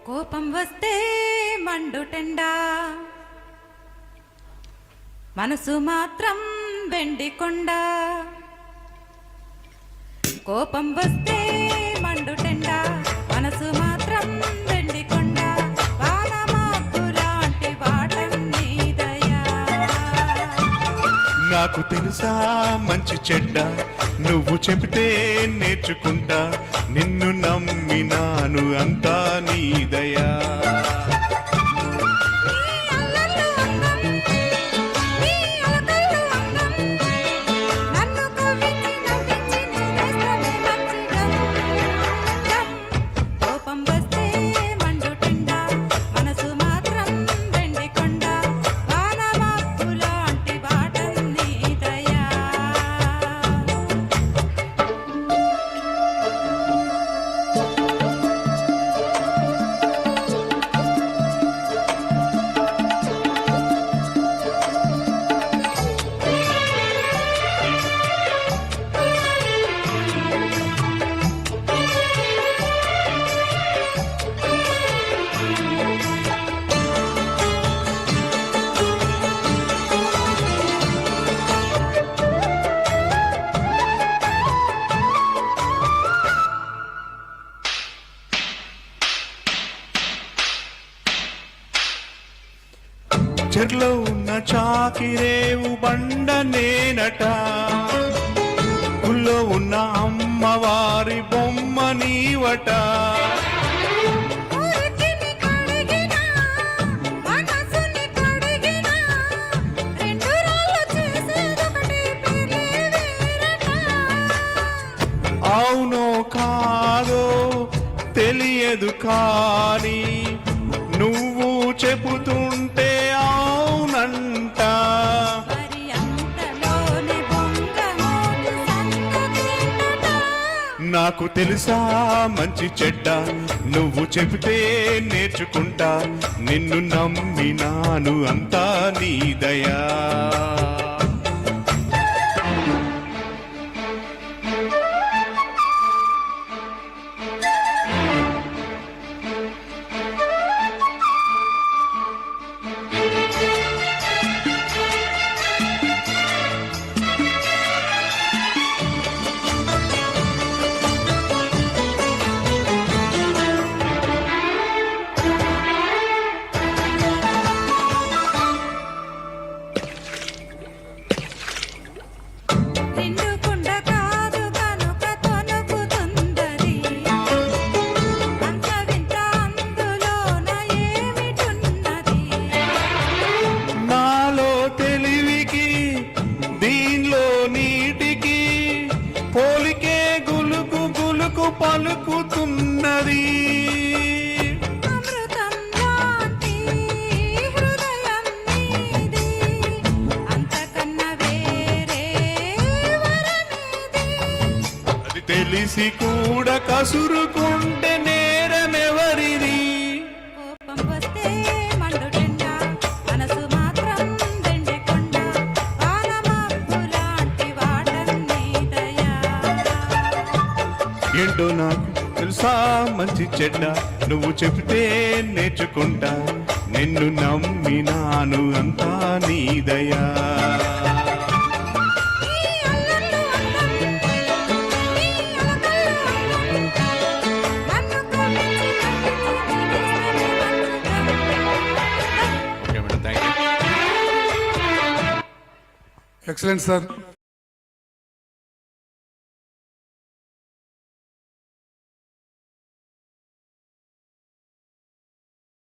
కోపం వస్తే మండుటెండా, మనసు మాత్రం వెండికొండ. కోపం వస్తే మండుటెండా, మనసు మాత్రం వెండికొండ. వానమాకు లాంటి వాటన్నీ దయా. నాకు తెలుసా మంచి చెడ్డ, నువ్వు చెబితే నేర్చుకుంటా. నిన్ను నమ్మినాను అంతా నీ దయా. చెర్లో ఉన్న చాకిరేవు బండ నేనట, గుళ్ళో ఉన్న అమ్మవారి బొమ్మ నీవట. అవునో కాదో తెలియదు కానీ నువ్వు చెబుతుంటే అవునంట. నాకు తెలుసా మంచి చెడ్డ, నువ్వు చెబితే నేర్చుకుంటా. నిన్ను నమ్మినాను అంతా నీ దయా. పోలికే గులుకు గులుకు పలుకుతున్నది. అది తెలిసి కూడా కసురుకుంటే నేరమెవరిది? ఏంటో నాకు తెలుసా మంచి చెడ్డ, నువ్వు చెబితే నేర్చుకుంటా. నిన్ను నమ్మినాను అంతా నీ దయా. Excellent sir.